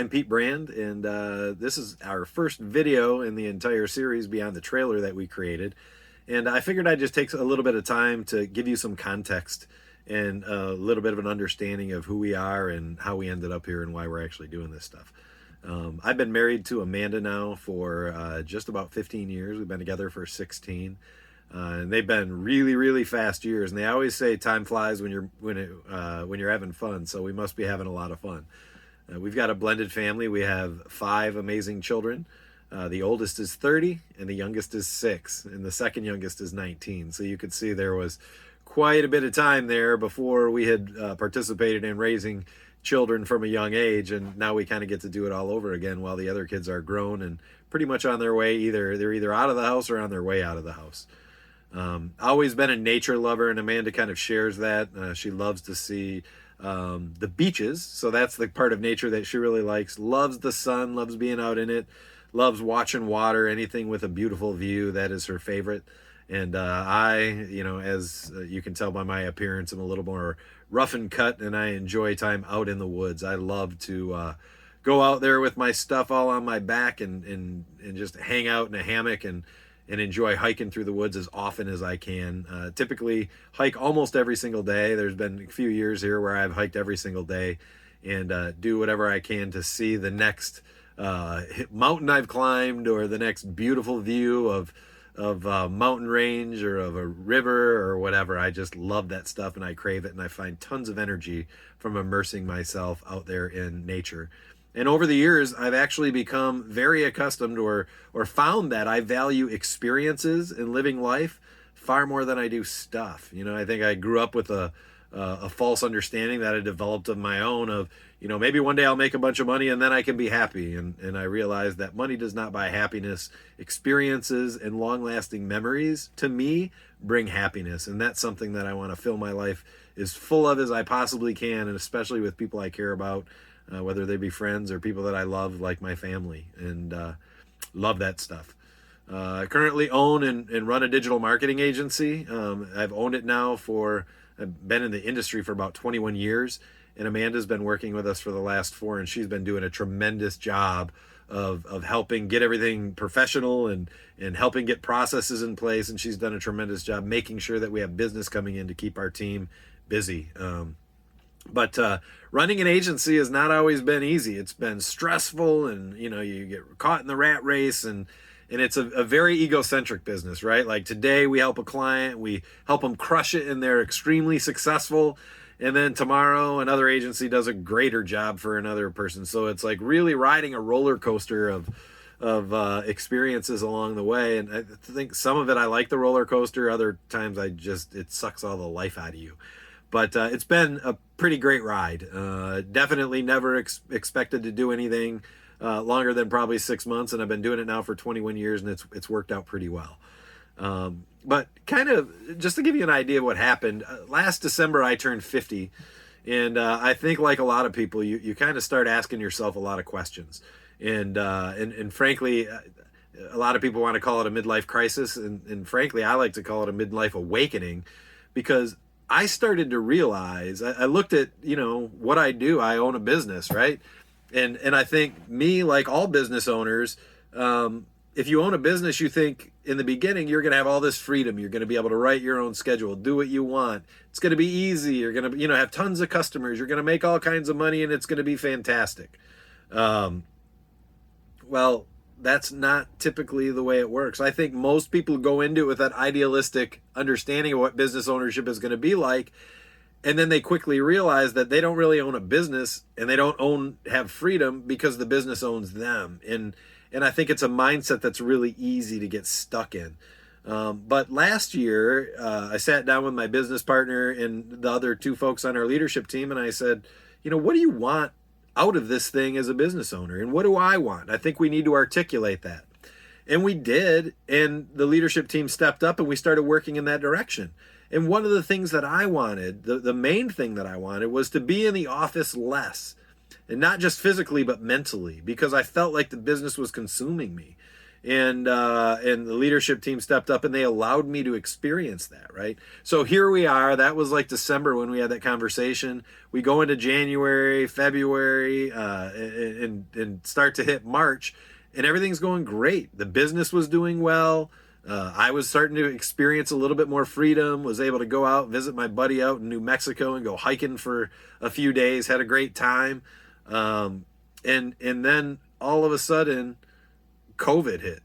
I'm Pete Brand, and this is our first video in the entire series beyond the trailer that we created. And I figured I'd just take a little bit of time to give you some context and a little bit of an understanding of who we are and how we ended up here and why we're actually doing this stuff. I've been married to Amanda now for just about 15 years. We've been together for 16. And they've been really, really fast years. And they always say time flies when you're having fun. So we must be having a lot of fun. We've got a blended family. We have 5 amazing children. The oldest is 30 and the youngest is 6, and the second youngest is 19. So you could see there was quite a bit of time there before we had participated in raising children from a young age, and now we kind of get to do it all over again while the other kids are grown and pretty much on their way. They're either out of the house or on their way out of the house. Always been a nature lover, and Amanda kind of shares that. She loves to see the beaches, so that's the part of nature that she really likes. Loves the sun, loves being out in it, loves watching water, anything with a beautiful view, that is her favorite. And as you can tell by my appearance, I'm a little more rough and cut, and I enjoy time out in the woods. I love to go out there with my stuff all on my back and just hang out in a hammock and enjoy hiking through the woods as often as I can. Typically hike almost every single day. There's been a few years here where I've hiked every single day and do whatever I can to see the next mountain I've climbed or the next beautiful view of mountain range or of a river or whatever. I just love that stuff and I crave it, and I find tons of energy from immersing myself out there in nature. And over the years, I've actually become very accustomed or found that I value experiences in living life far more than I do stuff. I think I grew up with a false understanding that I developed of my own of, maybe one day I'll make a bunch of money and then I can be happy. And I realized that money does not buy happiness. Experiences and long-lasting memories, to me, bring happiness. And that's something that I want to fill my life as full of as I possibly can, and especially with people I care about. Whether they be friends or people that I love, like my family, and love that stuff. I currently own and run a digital marketing agency. I've owned it now I've been in the industry for about 21 years, and Amanda's been working with us for the last 4, and she's been doing a tremendous job of helping get everything professional and helping get processes in place, and she's done a tremendous job making sure that we have business coming in to keep our team busy. But running an agency has not always been easy. It's been stressful, and you get caught in the rat race, and it's a very egocentric business, right? Like today we help a client, we help them crush it, and they're extremely successful. And then tomorrow another agency does a greater job for another person. So it's like really riding a roller coaster of experiences along the way. And I think some of it I like the roller coaster. Other times it sucks all the life out of you. But it's been a pretty great ride. Definitely never expected to do anything longer than probably 6 months, and I've been doing it now for 21 years, and it's worked out pretty well. But kind of just to give you an idea of what happened, last December I turned 50, and I think like a lot of people, you kind of start asking yourself a lot of questions, and frankly, a lot of people want to call it a midlife crisis, and frankly, I like to call it a midlife awakening, because I started to realize, I looked at, what I do. I own a business, right? And I think me, like all business owners, if you own a business, you think in the beginning, you're going to have all this freedom. You're going to be able to write your own schedule, do what you want. It's going to be easy. You're going to, have tons of customers. You're going to make all kinds of money, and it's going to be fantastic. Well, that's not typically the way it works. I think most people go into it with that idealistic understanding of what business ownership is going to be like, and then they quickly realize that they don't really own a business, and they don't have freedom because the business owns them. And I think it's a mindset that's really easy to get stuck in. But last year, I sat down with my business partner and the other 2 folks on our leadership team, and I said, what do you want out of this thing as a business owner, and what do I want? I think we need to articulate that. And we did, and the leadership team stepped up, and we started working in that direction. And one of the things that I wanted, the main thing that I wanted, was to be in the office less, and not just physically but mentally, because I felt like the business was consuming me. and the leadership team stepped up and they allowed me to experience that, right? So here we are. That was like December when we had that conversation. We go into January, February, and start to hit March, and everything's going great. The business was doing well. I was starting to experience a little bit more freedom, was able to go out, visit my buddy out in New Mexico and go hiking for a few days, had a great time. And then all of a sudden, COVID hit.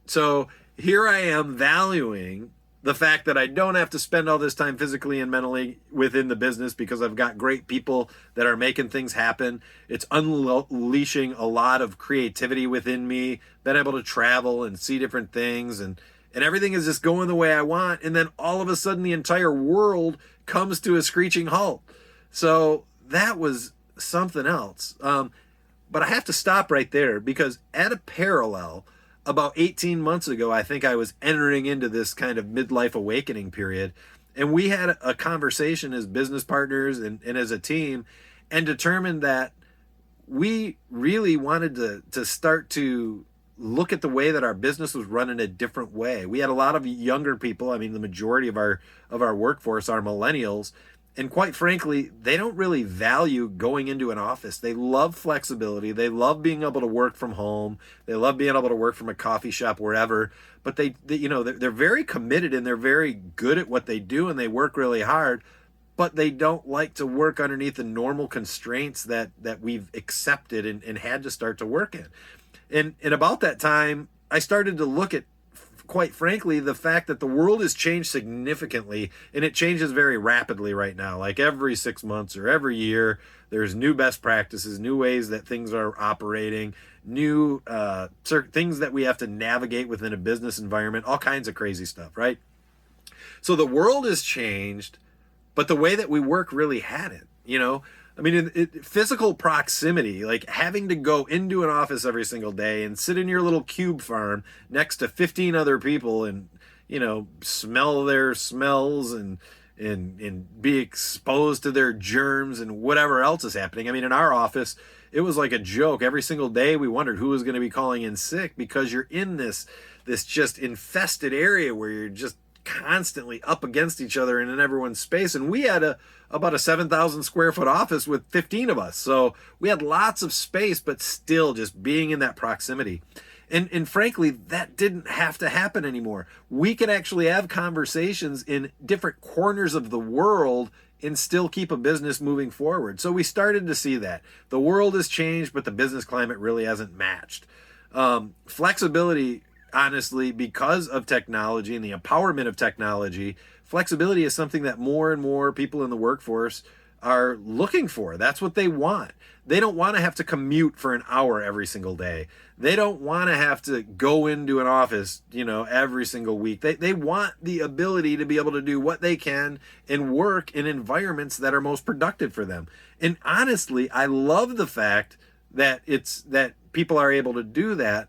So here I am valuing the fact that I don't have to spend all this time physically and mentally within the business because I've got great people that are making things happen. It's unleashing a lot of creativity within me, been able to travel and see different things, and everything is just going the way I want. And then all of a sudden the entire world comes to a screeching halt. So that was something else. But I have to stop right there because at a parallel, about 18 months ago, I think I was entering into this kind of midlife awakening period. And we had a conversation as business partners and as a team and determined that we really wanted to start to look at the way that our business was run in a different way. We had a lot of younger people. I mean, the majority of our workforce are millennials. And quite frankly, they don't really value going into an office. They love flexibility. They love being able to work from home. They love being able to work from a coffee shop, wherever. But they're very committed and they're very good at what they do and they work really hard. But they don't like to work underneath the normal constraints that we've accepted and had to start to work in. And about that time, I started to look at, quite frankly, the fact that the world has changed significantly, and it changes very rapidly right now. Like every 6 months or every year, there's new best practices, new ways that things are operating, new certain things that we have to navigate within a business environment, all kinds of crazy stuff, right? So the world has changed, but the way that we work really hadn't, I mean, physical proximity, like having to go into an office every single day and sit in your little cube farm next to 15 other people and, smell their smells and be exposed to their germs and whatever else is happening. I mean, in our office, it was like a joke. Every single day we wondered who was going to be calling in sick because you're in this just infested area where you're just constantly up against each other and in everyone's space. And we had about a 7,000 square foot office with 15 of us. So we had lots of space, but still just being in that proximity. And frankly, that didn't have to happen anymore. We can actually have conversations in different corners of the world and still keep a business moving forward. So we started to see that. The world has changed, but the business climate really hasn't matched. Flexibility, honestly, because of technology and the empowerment of technology, flexibility is something that more and more people in the workforce are looking for. That's what they want. They don't want to have to commute for an hour every single day. They don't want to have to go into an office, every single week. They want the ability to be able to do what they can and work in environments that are most productive for them. And honestly, I love the fact that that people are able to do that,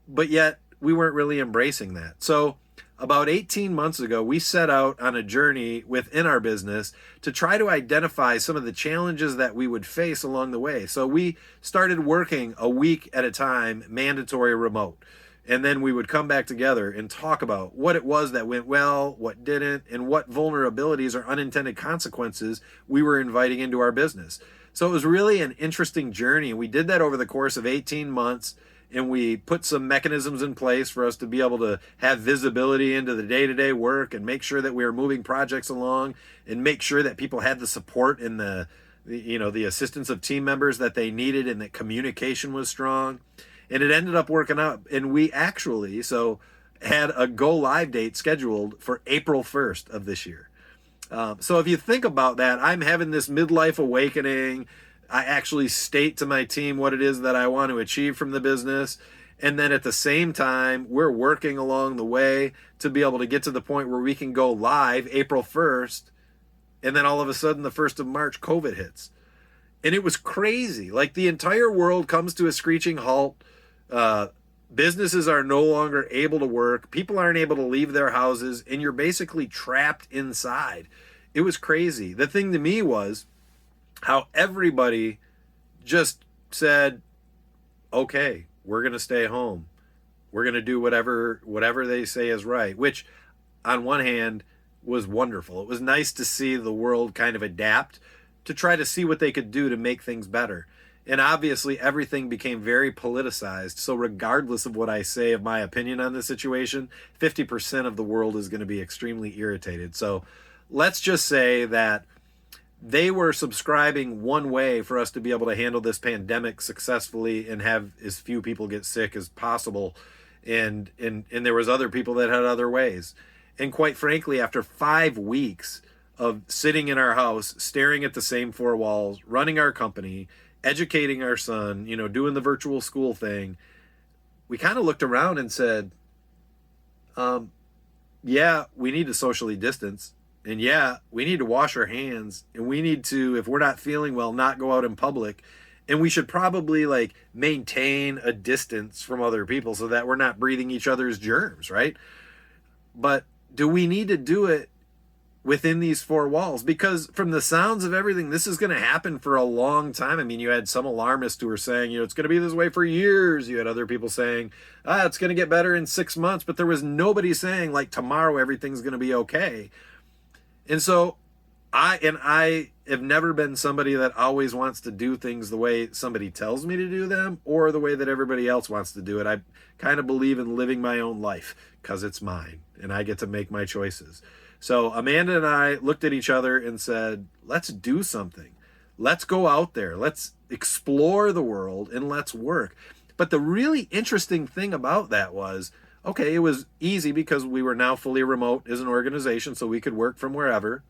but yet we weren't really embracing that. So about 18 months ago, we set out on a journey within our business to try to identify some of the challenges that we would face along the way. So we started working a week at a time, mandatory remote. And then we would come back together and talk about what it was that went well, what didn't, and what vulnerabilities or unintended consequences we were inviting into our business. So it was really an interesting journey. We did that over the course of 18 months. And we put some mechanisms in place for us to be able to have visibility into the day-to-day work and make sure that we were moving projects along and make sure that people had the support and the assistance of team members that they needed and that communication was strong. And it ended up working out. And we actually had a go live date scheduled for April 1st of this year. So if you think about that, I'm having this midlife awakening. I actually state to my team what it is that I want to achieve from the business. And then at the same time, we're working along the way to be able to get to the point where we can go live April 1st. And then all of a sudden, the 1st of March, COVID hits. And it was crazy. Like the entire world comes to a screeching halt. Businesses are no longer able to work. People aren't able to leave their houses. And you're basically trapped inside. It was crazy. The thing to me was how everybody just said, okay, we're going to stay home. We're going to do whatever they say is right, which on one hand was wonderful. It was nice to see the world kind of adapt to try to see what they could do to make things better. And obviously everything became very politicized. So regardless of what I say of my opinion on the situation, 50% of the world is going to be extremely irritated. So let's just say that they were subscribing one way for us to be able to handle this pandemic successfully and have as few people get sick as possible. And there was other people that had other ways. And quite frankly, after 5 weeks of sitting in our house, staring at the same four walls, running our company, educating our son, doing the virtual school thing, we kind of looked around and said, yeah, we need to socially distance. And yeah, we need to wash our hands, and we need to, if we're not feeling well, not go out in public. And we should probably maintain a distance from other people so that we're not breathing each other's germs, right? But do we need to do it within these four walls? Because from the sounds of everything, this is going to happen for a long time. I mean, you had some alarmists who were saying, it's going to be this way for years. You had other people saying, it's going to get better in 6 months. But there was nobody saying tomorrow everything's going to be okay. And so I have never been somebody that always wants to do things the way somebody tells me to do them or the way that everybody else wants to do it. I kind of believe in living my own life because it's mine and I get to make my choices. So Amanda and I looked at each other and said, let's do something. Let's go out there. Let's explore the world and let's work. But the really interesting thing about that was, okay, it was easy because we were now fully remote as an organization, so we could work from wherever.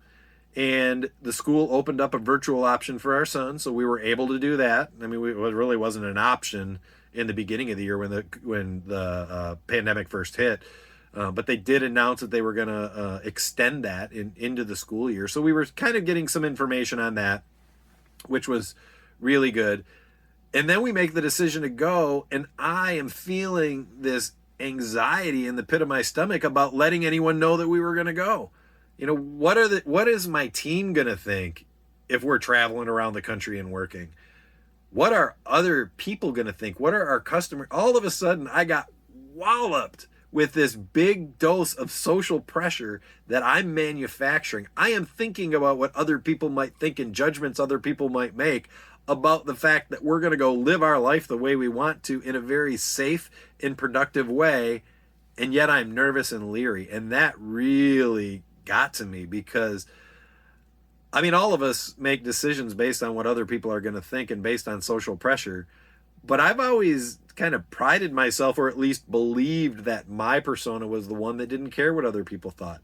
And the school opened up a virtual option for our son, so we were able to do that. I mean, it really wasn't an option in the beginning of the year when the pandemic first hit. But they did announce that they were going to extend that into the school year. So we were kind of getting some information on that, which was really good. And then we make the decision to go, and I am feeling this anxiety in the pit of my stomach about letting anyone know that we were going to go. What is my team going to think if we're traveling around the country and working? What are other people going to think? What are our customers? All of a sudden, I got walloped with this big dose of social pressure that I'm manufacturing. I am thinking about what other people might think and judgments other people might make about the fact that we're going to go live our life the way we want to in a very safe and productive way. And yet I'm nervous and leery. And that really got to me because, I mean, all of us make decisions based on what other people are going to think and based on social pressure. But I've always kind of prided myself, or at least believed, that my persona was the one that didn't care what other people thought.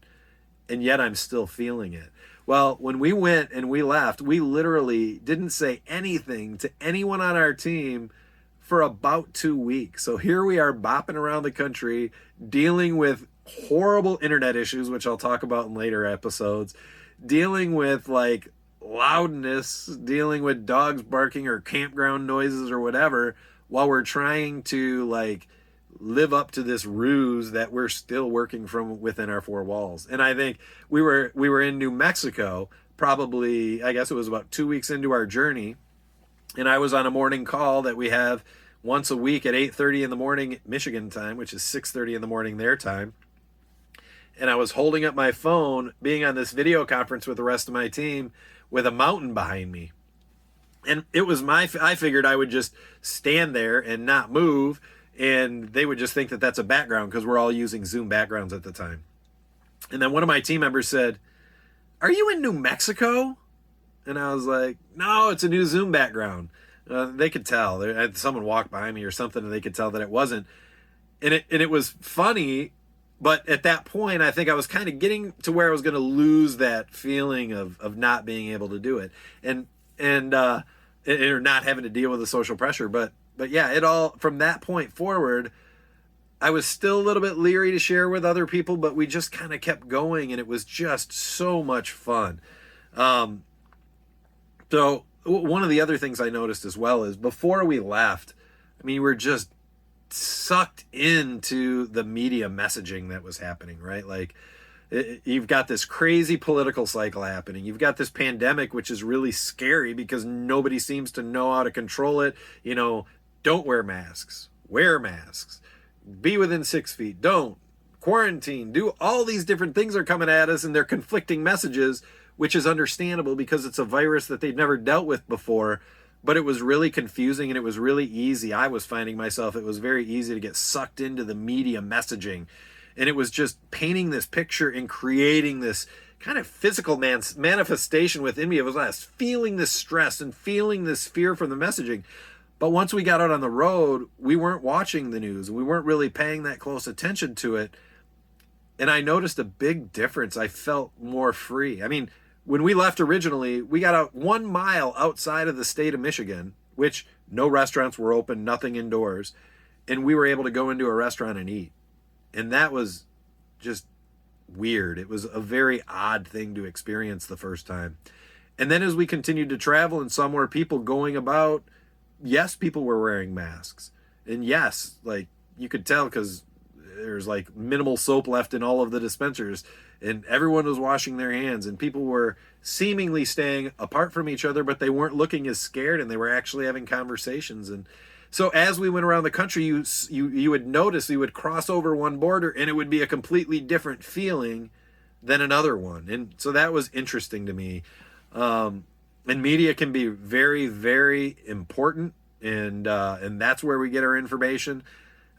And yet I'm still feeling it. Well, when we went and we left, we literally didn't say anything to anyone on our team for about 2 weeks. So here we are bopping around the country, dealing with horrible internet issues, which I'll talk about in later episodes, dealing with loudness, dealing with dogs barking or campground noises or whatever, while we're trying to live up to this ruse that we're still working from within our four walls. And I think we were in New Mexico, probably, I guess it was about 2 weeks into our journey. And I was on a morning call that we have once a week at 8:30 in the morning Michigan time, which is 6:30 in the morning their time. And I was holding up my phone, being on this video conference with the rest of my team with a mountain behind me. And it was I figured I would just stand there and not move, and they would just think that that's a background because we're all using Zoom backgrounds at the time. And then one of my team members said, "Are you in New Mexico?" And I was like, "No, it's a new Zoom background." They could tell. Someone walked by me or something, and they could tell that it wasn't. And it was funny, but at that point, I think I was kind of getting to where I was going to lose that feeling of not being able to do it, and or not having to deal with the social pressure. But yeah, it all from that point forward, I was still a little bit leery to share with other people, but we just kind of kept going, and it was just so much fun. So one of the other things I noticed as well is before we left, I mean, we're just sucked into the media messaging that was happening, right? You've got this crazy political cycle happening. You've got this pandemic, which is really scary because nobody seems to know how to control it. Don't wear masks, wear masks. be within 6 feet, don't quarantine, do all these different things are coming at us, and they're conflicting messages, which is understandable because it's a virus that they've never dealt with before. But it was really confusing and it was really easy. I was finding myself, it was very easy to get sucked into the media messaging. And it was just painting this picture and creating this kind of physical manifestation within me. It was us feeling this stress and feeling this fear from the messaging. But once we got out on the road, we weren't watching the news. We weren't really paying that close attention to it. And I noticed a big difference. I felt more free. I mean, when we left originally, we got out 1 mile outside of the state of Michigan, which no restaurants were open, nothing indoors. And we were able to go into a restaurant and eat. And that was just weird. It was a very odd thing to experience the first time. And then as we continued to travel and saw more people going about, yes, people were wearing masks. And yes, like you could tell because there's like minimal soap left in all of the dispensers, and everyone was washing their hands, and people were seemingly staying apart from each other, but they weren't looking as scared, and they were actually having conversations. And so as we went around the country, you would notice, you would cross over one border and it would be a completely different feeling than another one. And so that was interesting to me. And media can be very, very important, and that's where we get our information.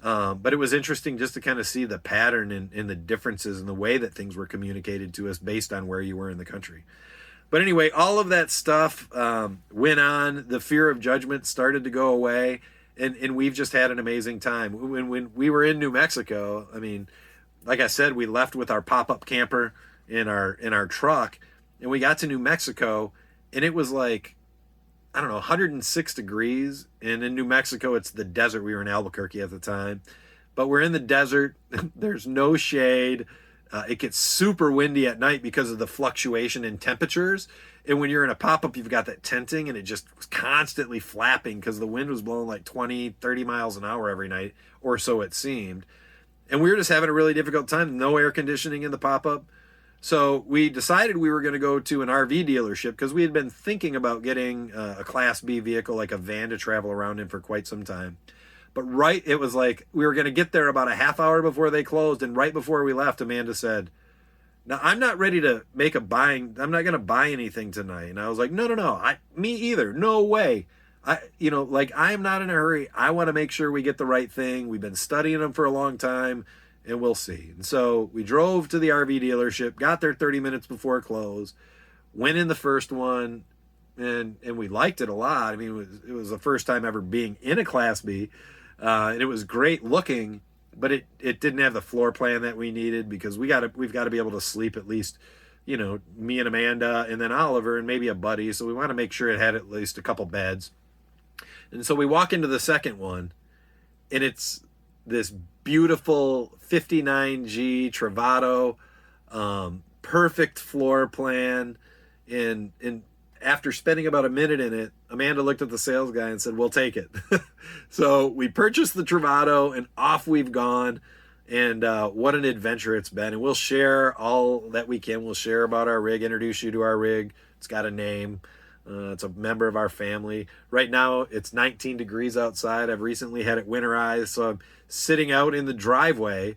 But it was interesting just to kind of see the pattern in the differences in the way that things were communicated to us based on where you were in the country. But anyway, all of that stuff went on. The fear of judgment started to go away, and we've just had an amazing time. When we were in New Mexico, I mean, like I said, we left with our pop-up camper in our truck, and we got to New Mexico, and it was like, I don't know, 106 degrees. And in New Mexico, it's the desert. We were in Albuquerque at the time. But we're in the desert. There's no shade. It gets super windy at night because of the fluctuation in temperatures. And when you're in a pop-up, you've got that tenting, and it just was constantly flapping because the wind was blowing like 20, 30 miles an hour every night, or so it seemed. And we were just having a really difficult time. No air conditioning in the pop-up. So we decided we were going to go to an RV dealership because we had been thinking about getting a Class B vehicle, like a van to travel around in for quite some time. But it was like we were going to get there about a half hour before they closed. And right before we left, Amanda said, "Now, I'm not ready to I'm not going to buy anything tonight." And I was like, no, me either. No way. I'm not in a hurry. I want to make sure we get the right thing. We've been studying them for a long time. And we'll see. And so we drove to the RV dealership, got there 30 minutes before close, went in the first one, and we liked it a lot. I mean, it was the first time ever being in a Class B, and it was great looking, but it didn't have the floor plan that we needed because we've got to be able to sleep at least, me and Amanda and then Oliver and maybe a buddy. So we want to make sure it had at least a couple beds. And so we walk into the second one, and it's this beautiful 59G Travato, perfect floor plan. And after spending about a minute in it, Amanda looked at the sales guy and said, "We'll take it." So we purchased the Travato, and off we've gone. And what an adventure it's been. And we'll share all that we can. We'll share about our rig, introduce you to our rig. It's got a name. It's a member of our family. Right now, it's 19 degrees outside. I've recently had it winterized, so I'm sitting out in the driveway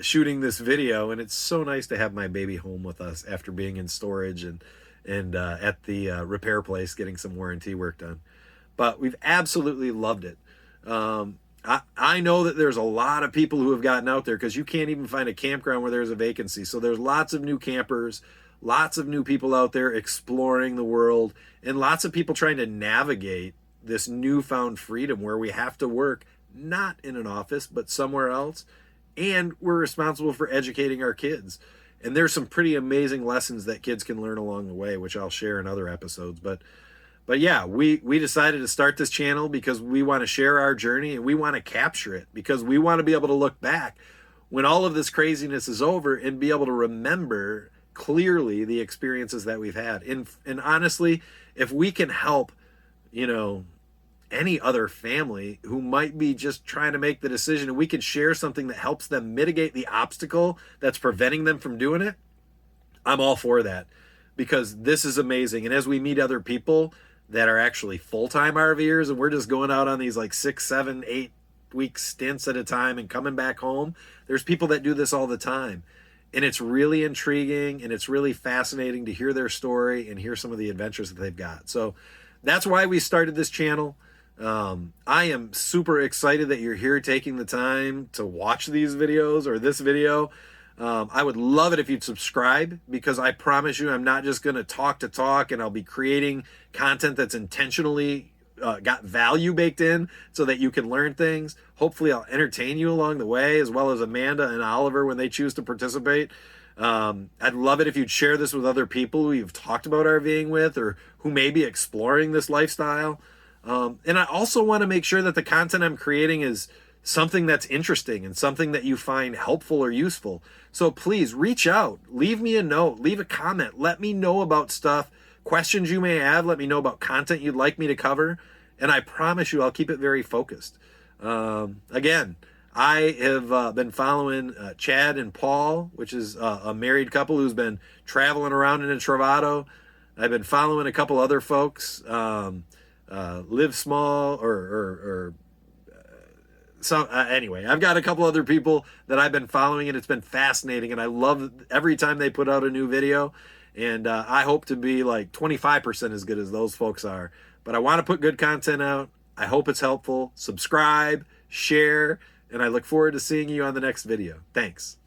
shooting this video, and it's so nice to have my baby home with us after being in storage and at the repair place getting some warranty work done. But we've absolutely loved it. I know that there's a lot of people who have gotten out there because you can't even find a campground where there's a vacancy. So there's lots of new campers, lots of new people out there exploring the world, and lots of people trying to navigate this newfound freedom where we have to work not in an office, but somewhere else. And we're responsible for educating our kids. And there's some pretty amazing lessons that kids can learn along the way, which I'll share in other episodes. But yeah, we decided to start this channel because we want to share our journey and we want to capture it because we want to be able to look back when all of this craziness is over and be able to remember clearly the experiences that we've had. And honestly, if we can help, any other family who might be just trying to make the decision, and we can share something that helps them mitigate the obstacle that's preventing them from doing it, I'm all for that because this is amazing. And as we meet other people that are actually full-time RVers and we're just going out on these like 6, 7, 8 week stints at a time and coming back home. There's people that do this all the time. And it's really intriguing and it's really fascinating to hear their story and hear some of the adventures that they've got. So that's why we started this channel. I am super excited that you're here taking the time to watch these videos or this video. I would love it if you'd subscribe, because I promise you I'm not just going to talk and I'll be creating content that's intentionally got value baked in so that you can learn things. Hopefully I'll entertain you along the way, as well as Amanda and Oliver when they choose to participate. I'd love it if you'd share this with other people who you've talked about RVing with or who may be exploring this lifestyle. And I also want to make sure that the content I'm creating is something that's interesting and something that you find helpful or useful. So please reach out, leave me a note, leave a comment, let me know about stuff, questions you may have, let me know about content you'd like me to cover. And I promise you, I'll keep it very focused. Again, I have been following Chad and Paul, which is a married couple who's been traveling around in a Travato. I've been following a couple other folks, Live Small or so anyway, I've got a couple other people that I've been following, and it's been fascinating. And I love every time they put out a new video. And I hope to be like 25% as good as those folks are. But I want to put good content out. I hope it's helpful. Subscribe, share, and I look forward to seeing you on the next video. Thanks.